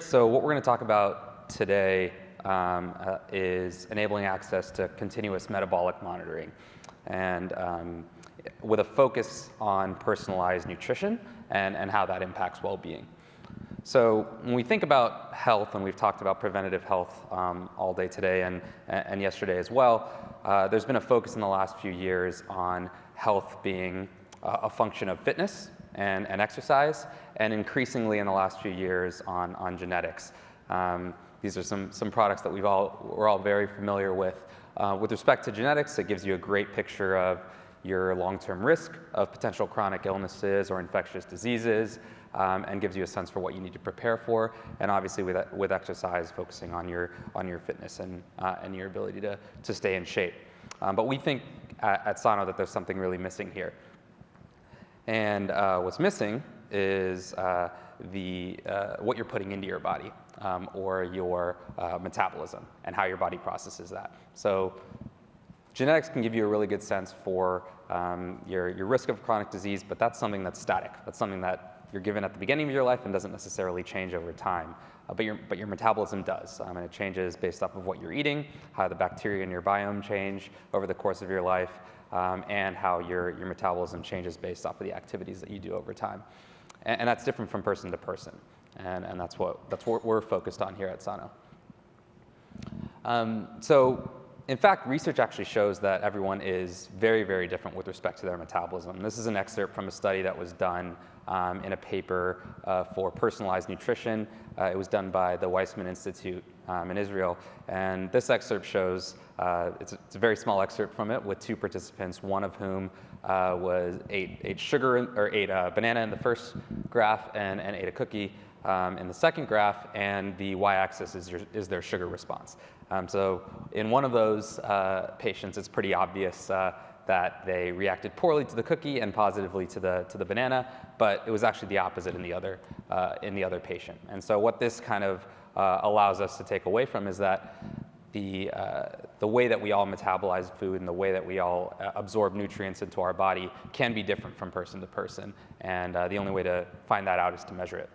So what we're going to talk about today is enabling access to continuous metabolic monitoring, and with a focus on personalized nutrition and how that impacts well-being. So when we think about health, and we've talked about preventative health all day today and yesterday as well, there's been a focus in the last few years on health being a function of fitness and exercise, and increasingly in the last few years on genetics. These are some products that we're all very familiar with. With respect to genetics, it gives you a great picture of your long-term risk of potential chronic illnesses or infectious diseases, and gives you a sense for what you need to prepare for. And obviously with exercise, focusing on your fitness and your ability to stay in shape. But we think at Sano that there's something really missing here. And what's missing is what you're putting into your body, or your metabolism, and how your body processes that. So genetics can give you a really good sense for your risk of chronic disease, but that's something that's static. That's something that you're given at the beginning of your life and doesn't necessarily change over time. But your metabolism does, and it changes based off of what you're eating, how the bacteria in your biome change over the course of your life, and how your metabolism changes based off of the activities that you do over time. And that's different from person to person, and that's what we're focused on here at Sano. So in fact, research actually shows that everyone is very, very different with respect to their metabolism. This is an excerpt from a study that was done in a paper for personalized nutrition. It was done by the Weizmann Institute in Israel. And this excerpt shows, it's a very small excerpt from it, with two participants, one of whom ate banana in the first graph and ate a cookie in the second graph, and the y-axis is their sugar response. So in one of those patients, it's pretty obvious that they reacted poorly to the cookie and positively to the banana, but it was actually the opposite in the other patient. And so what this kind of allows us to take away from is that the way that we all metabolize food and the way that we all absorb nutrients into our body can be different from person to person, and the only way to find that out is to measure it.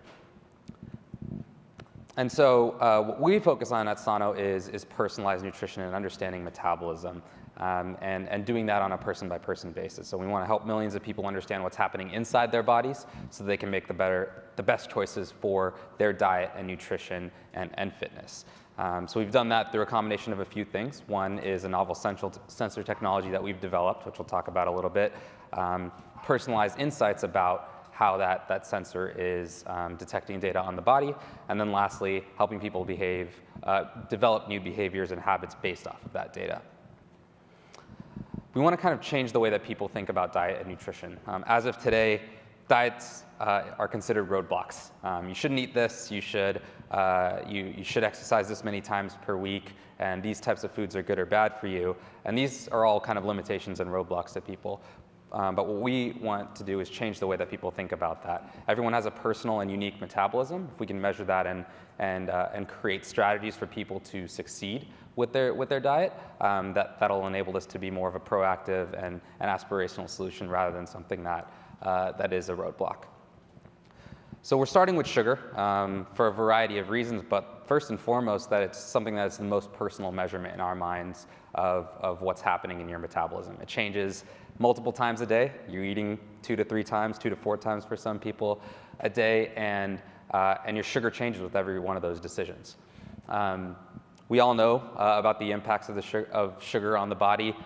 And so what we focus on at Sano is personalized nutrition and understanding metabolism, and doing that on a person-by-person basis. So we want to help millions of people understand what's happening inside their bodies so they can make the best choices for their diet and nutrition and fitness. So we've done that through a combination of a few things. One is a novel sensor technology that we've developed, which we'll talk about a little bit, personalized insights about how that sensor is detecting data on the body, and then lastly, helping people develop new behaviors and habits based off of that data. We want to kind of change the way that people think about diet and nutrition. As of today, diets are considered roadblocks. You shouldn't eat this, you should exercise this many times per week, and these types of foods are good or bad for you. And these are all kind of limitations and roadblocks to people. But what we want to do is change the way that people think about that. Everyone has a personal and unique metabolism. If we can measure that and create strategies for people to succeed with their diet, that'll enable us to be more of a proactive and an aspirational solution rather than something that is a roadblock. So we're starting with sugar for a variety of reasons, but first and foremost, that it's something that's the most personal measurement in our minds of what's happening in your metabolism. It changes multiple times a day. You're eating 2 to 3 times, 2 to 4 times for some people a day, and your sugar changes with every one of those decisions. We all know about the impacts of sugar on the body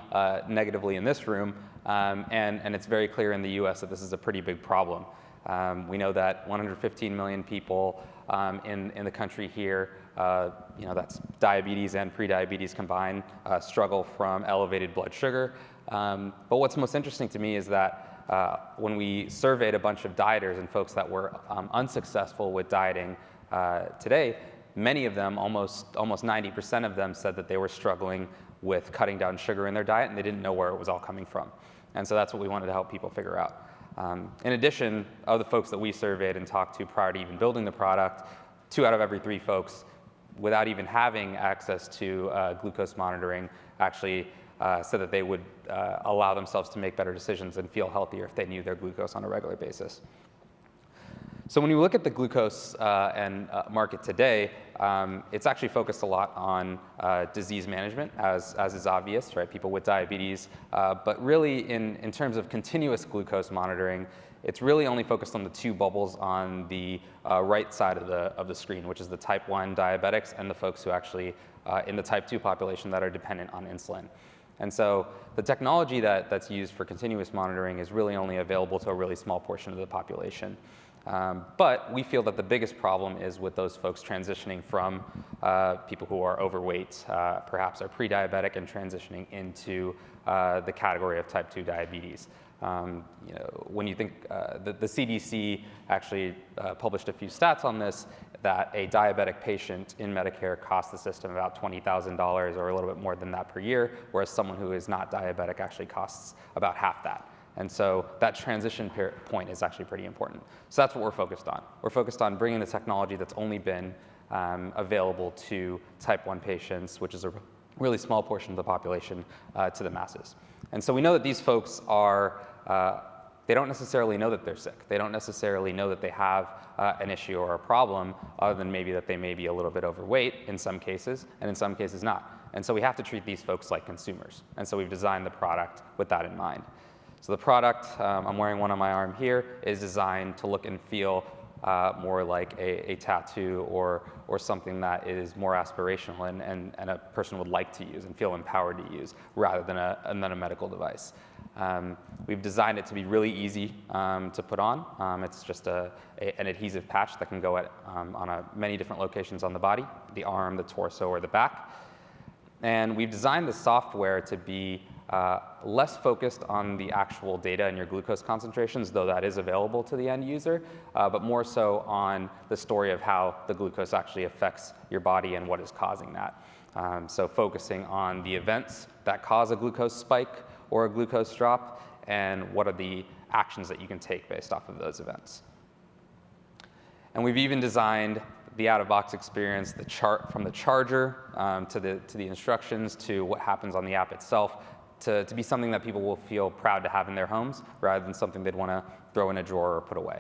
negatively in this room, and it's very clear in the US that this is a pretty big problem. We know that 115 million people in the country here, that's diabetes and pre-diabetes combined, struggle from elevated blood sugar. But what's most interesting to me is that when we surveyed a bunch of dieters and folks that were unsuccessful with dieting today, many of them, almost 90% of them, said that they were struggling with cutting down sugar in their diet, and they didn't know where it was all coming from. And so that's what we wanted to help people figure out. In addition, of the folks that we surveyed and talked to prior to even building the product, 2 out of every 3 folks, without even having access to glucose monitoring, actually said that they would allow themselves to make better decisions and feel healthier if they knew their glucose on a regular basis. So when you look at the glucose market today, it's actually focused a lot on disease management, as is obvious, right? People with diabetes. But really, in terms of continuous glucose monitoring, it's really only focused on the two bubbles on the right side of the screen, which is the type 1 diabetics and the folks who actually, in the type 2 population, that are dependent on insulin. And so the technology that's used for continuous monitoring is really only available to a really small portion of the population. But we feel that the biggest problem is with those folks transitioning from people who are overweight, perhaps are pre-diabetic, and transitioning into the category of type 2 diabetes. When you think the CDC actually published a few stats on this, that a diabetic patient in Medicare costs the system about $20,000 or a little bit more than that per year, whereas someone who is not diabetic actually costs about half that. And so that transition point is actually pretty important. So that's what we're focused on. We're focused on bringing the technology that's only been available to type 1 patients, which is a really small portion of the population, to the masses. And so we know that these folks are, they don't necessarily know that they're sick. They don't necessarily know that they have an issue or a problem, other than maybe that they may be a little bit overweight in some cases, and in some cases not. And so we have to treat these folks like consumers. And so we've designed the product with that in mind. So the product, I'm wearing one on my arm here, is designed to look and feel more like a tattoo or something that is more aspirational and a person would like to use and feel empowered to use, rather than a medical device. We've designed it to be really easy to put on. It's just an adhesive patch that can go on many different locations on the body, the arm, the torso, or the back. And we've designed the software to be less focused on the actual data and your glucose concentrations, though that is available to the end user, but more so on the story of how the glucose actually affects your body and what is causing that. So focusing on the events that cause a glucose spike or a glucose drop, and what are the actions that you can take based off of those events. And we've even designed the out-of-box experience, the chart from the charger to the instructions to what happens on the app itself, to be something that people will feel proud to have in their homes, rather than something they'd want to throw in a drawer or put away.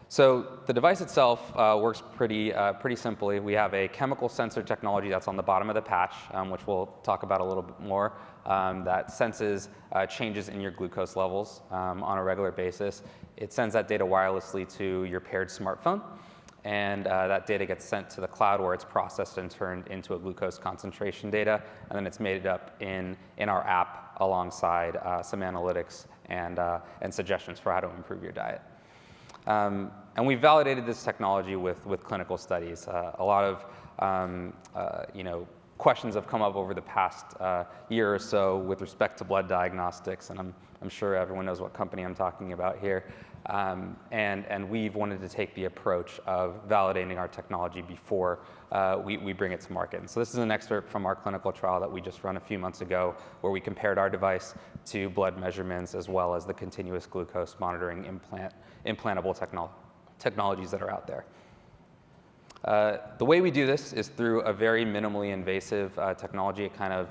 So the device itself works pretty simply. We have a chemical sensor technology that's on the bottom of the patch, which we'll talk about a little bit more, that senses changes in your glucose levels on a regular basis. It sends that data wirelessly to your paired smartphone, and that data gets sent to the cloud, where it's processed and turned into a glucose concentration data, and then it's made up in our app alongside some analytics and suggestions for how to improve your diet. And we validated this technology with clinical studies. A lot of questions have come up over the past year or so with respect to blood diagnostics, and I'm sure everyone knows what company I'm talking about here. And we've wanted to take the approach of validating our technology before we bring it to market. And so this is an excerpt from our clinical trial that we just run a few months ago, where we compared our device to blood measurements as well as the continuous glucose monitoring implantable technologies that are out there. The way we do this is through a very minimally invasive technology. It kind of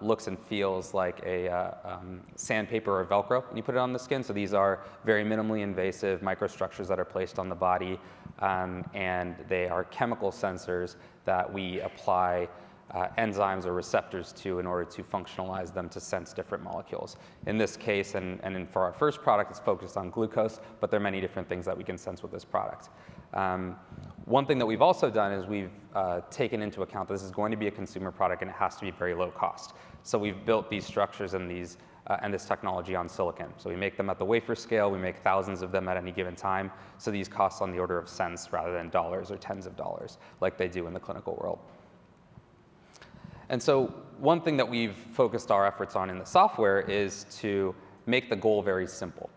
looks and feels like a sandpaper or Velcro when you put it on the skin. So these are very minimally invasive microstructures that are placed on the body, and they are chemical sensors that we apply enzymes or receptors to in order to functionalize them to sense different molecules. In this case, and for our first product, it's focused on glucose, but there are many different things that we can sense with this product. One thing that we've also done is we've taken into account that this is going to be a consumer product and it has to be very low cost. So we've built these structures and this technology on silicon. So we make them at the wafer scale. We make thousands of them at any given time. So these cost on the order of cents rather than dollars or tens of dollars like they do in the clinical world. And so one thing that we've focused our efforts on in the software is to make the goal very simple.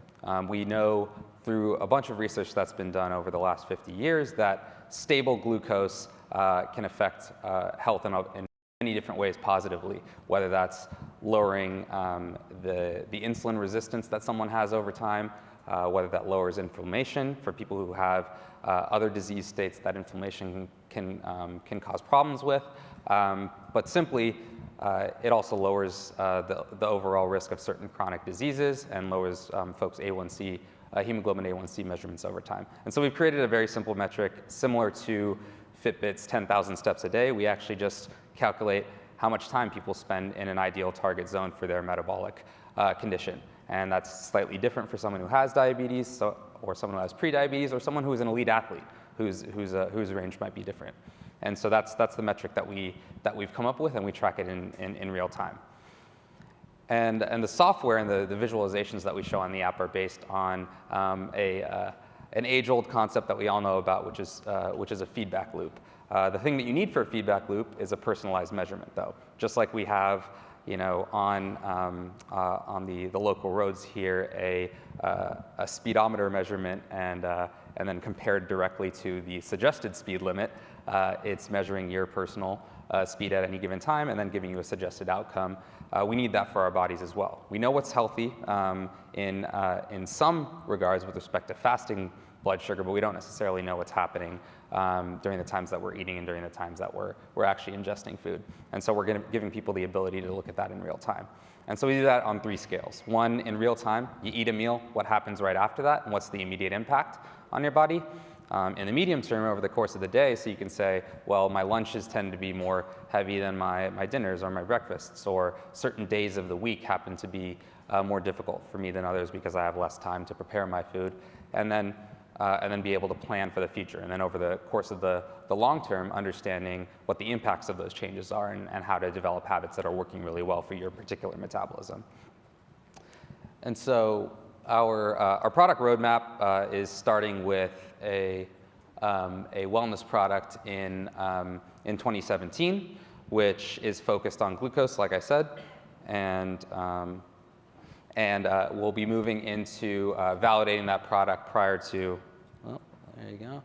We know through a bunch of research that's been done over the last 50 years that stable glucose can affect health in many different ways positively, whether that's lowering the insulin resistance that someone has over time, whether that lowers inflammation for people who have other disease states that inflammation can cause problems with, but simply it also lowers the overall risk of certain chronic diseases and lowers folks' A1C hemoglobin A1C measurements over time. And so we've created a very simple metric similar to Fitbit's 10,000 steps a day. We actually just calculate how much time people spend in an ideal target zone for their metabolic condition. And that's slightly different for someone who has diabetes, or someone who has pre-diabetes, or someone who is an elite athlete whose range might be different. And so that's the metric that we've come up with, and we track it in real time. And the software and the visualizations that we show on the app are based on an age-old concept that we all know about, which is a feedback loop. The thing that you need for a feedback loop is a personalized measurement, though. Just like we have, on the local roads here, a speedometer measurement, and then compared directly to the suggested speed limit, it's measuring your personal speed at any given time and then giving you a suggested outcome. We need that for our bodies as well. We know what's healthy in some regards with respect to fasting blood sugar, but we don't necessarily know what's happening during the times that we're eating and during the times that we're actually ingesting food. And so we're giving people the ability to look at that in real time. And so we do that on 3 scales. 1, in real time, you eat a meal, what happens right after that, and what's the immediate impact on your body. In the medium term, over the course of the day, so you can say, well, my lunches tend to be more heavy than my dinners or my breakfasts, or certain days of the week happen to be more difficult for me than others because I have less time to prepare my food, and then be able to plan for the future. And then over the course of the long term, understanding what the impacts of those changes are and how to develop habits that are working really well for your particular metabolism. And so our product roadmap is starting with a wellness product in 2017, which is focused on glucose, like I said, and we'll be moving into validating that product prior to, well, there you go.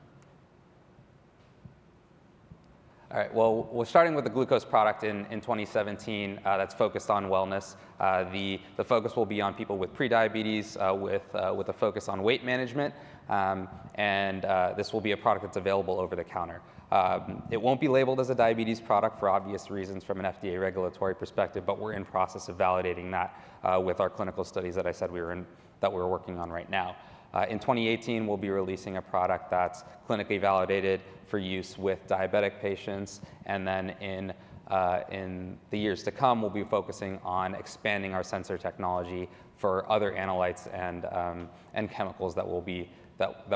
All right, well, we're starting with the glucose product in 2017 that's focused on wellness. The focus will be on people with pre-diabetes with a focus on weight management, and this will be a product that's available over the counter. It won't be labeled as a diabetes product for obvious reasons from an FDA regulatory perspective, but we're in process of validating that with our clinical studies that I said that we're working on right now. In 2018, we'll be releasing a product that's clinically validated for use with diabetic patients, and then in the years to come, we'll be focusing on expanding our sensor technology for other analytes and chemicals that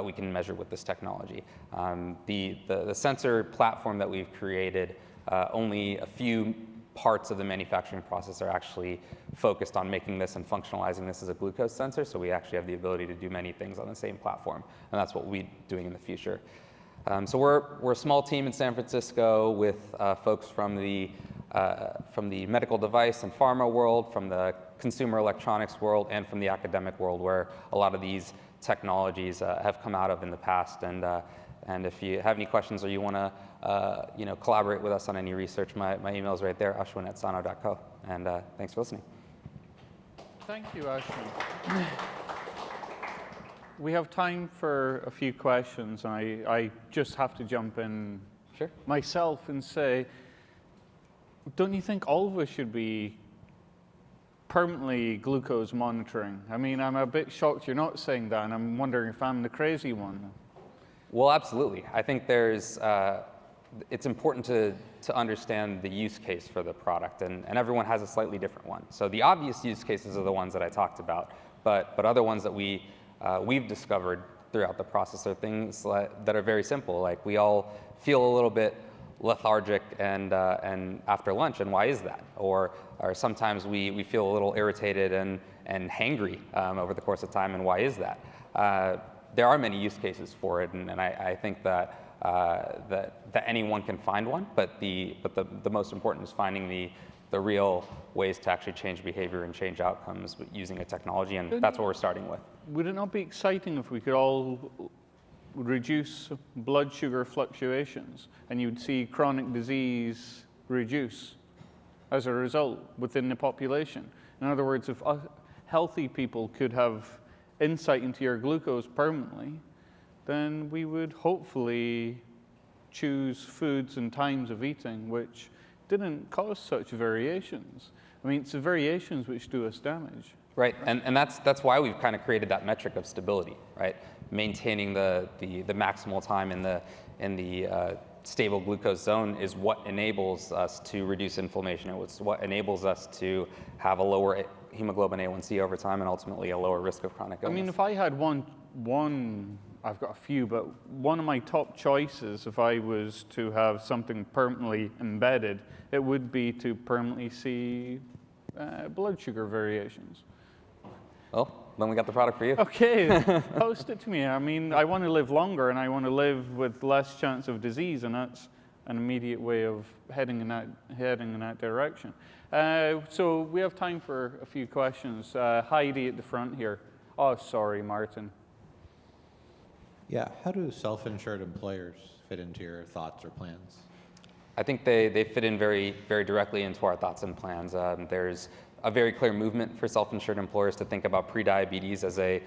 we can measure with this technology. The sensor platform that we've created, only a few parts of the manufacturing process are actually focused on making this and functionalizing this as a glucose sensor, so we actually have the ability to do many things on the same platform, and that's what we'll be doing in the future. So we're a small team in San Francisco with folks from the medical device and pharma world, from the consumer electronics world, and from the academic world, where a lot of these technologies have come out of in the past. And if you have any questions or you want to collaborate with us on any research, my email is right there, ashwin@sano.co. And thanks for listening. Thank you, Ashwin. We have time for a few questions, and I just have to jump in myself and say, don't you think all of us should be permanently glucose monitoring? I mean, I'm a bit shocked you're not saying that, and I'm wondering if I'm the crazy one. Well, absolutely. I think it's important to understand the use case for the product, and everyone has a slightly different one. So the obvious use cases are the ones that I talked about, but other ones that we've discovered throughout the process are things that are very simple. Like, we all feel a little bit lethargic and after lunch, and why is that? Or sometimes we feel a little irritated and hangry over the course of time, and why is that? There are many use cases for it, and I think that anyone can find one, but the most important is finding the real ways to actually change behavior and change outcomes using a technology, and that's what we're starting with. Would it not be exciting if we could all reduce blood sugar fluctuations, and you'd see chronic disease reduce as a result within the population? In other words, if healthy people could have insight into your glucose permanently, then we would hopefully choose foods and times of eating which didn't cause such variations. I mean, it's the variations which do us damage. Right, and that's why we've kind of created that metric of stability, right? Maintaining the maximal time in the stable glucose zone is what enables us to reduce inflammation. It's what enables us to have a lower hemoglobin A1C over time and ultimately a lower risk of chronic illness. I mean, if I had one, I've got a few, but one of my top choices, if I was to have something permanently embedded, it would be to permanently see blood sugar variations. Well, then we got the product for you. Okay, post it to me. I mean, I want to live longer and I want to live with less chance of disease, and that's an immediate way of heading in that direction. So we have time for a few questions. Heidi at the front here. Oh, sorry, Martin. Yeah, how do self-insured employers fit into your thoughts or plans? I think they fit in very, very directly into our thoughts and plans. There's a very clear movement for self-insured employers to think about pre-diabetes as a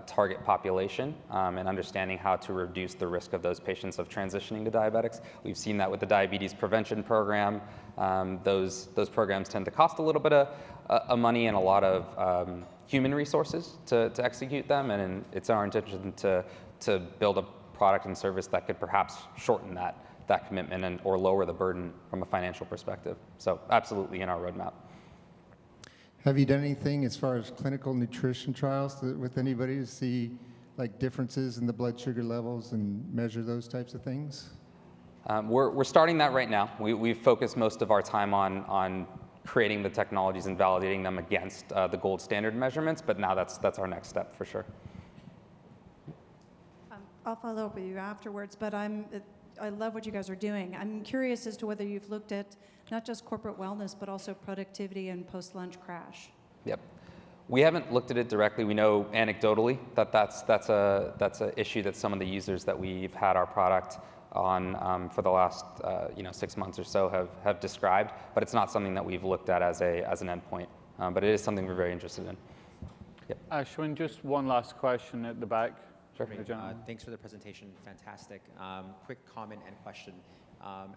target population and understanding how to reduce the risk of those patients of transitioning to diabetics. We've seen that with the diabetes prevention program. Those programs tend to cost a little bit of money and a lot of human resources to execute them, and it's our intention to build a product and service that could perhaps shorten that commitment or lower the burden from a financial perspective. So absolutely in our roadmap. Have you done anything as far as clinical nutrition trials with anybody to see like differences in the blood sugar levels and measure those types of things? We're starting that right now. We've focused most of our time on creating the technologies and validating them against the gold standard measurements, but now that's our next step for sure. I'll follow up with you afterwards, but I love what you guys are doing. I'm curious as to whether you've looked at not just corporate wellness, but also productivity and post-lunch crash. Yep. We haven't looked at it directly. We know anecdotally that that's an issue that some of the users that we've had our product on for the last 6 months or so have described, but it's not something that we've looked at as an endpoint. But it is something we're very interested in. Yep. Ashwin, just one last question at the back. Sure. Thanks for the presentation, fantastic. Quick comment and question.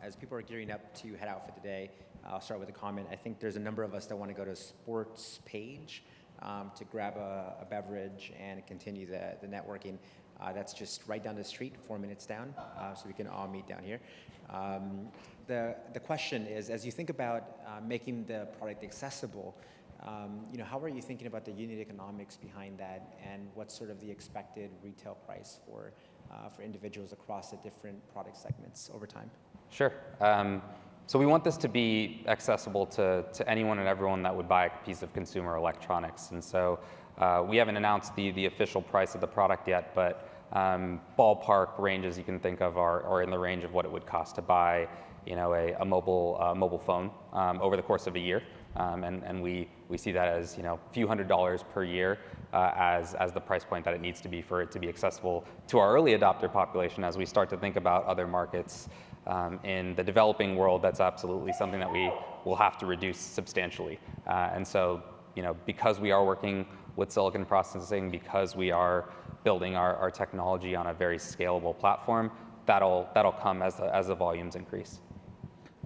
As people are gearing up to head out for the day, I'll start with a comment. I think there's a number of us that want to go to a sports page to grab a beverage and continue the networking. That's just right down the street, 4 minutes down, so we can all meet down here. The question is, as you think about making the product accessible, how are you thinking about the unit economics behind that, and what's sort of the expected retail price for individuals across the different product segments over time? Sure. So we want this to be accessible to anyone and everyone that would buy a piece of consumer electronics. And so we haven't announced the official price of the product yet, but ballpark ranges you can think of are in the range of what it would cost to buy a mobile phone over the course of a year. And we see that as a few $100s per year as the price point that it needs to be for it to be accessible to our early adopter population. As we start to think about other markets in the developing world, that's absolutely something that we will have to reduce substantially. And so because we are working with silicon processing, because we are building our technology on a very scalable platform, that'll come as the volumes increase.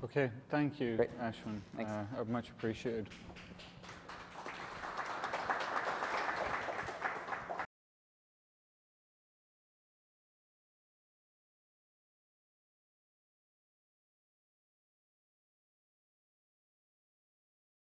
Okay, thank you, Great. Ashwin. Thanks. Much appreciated.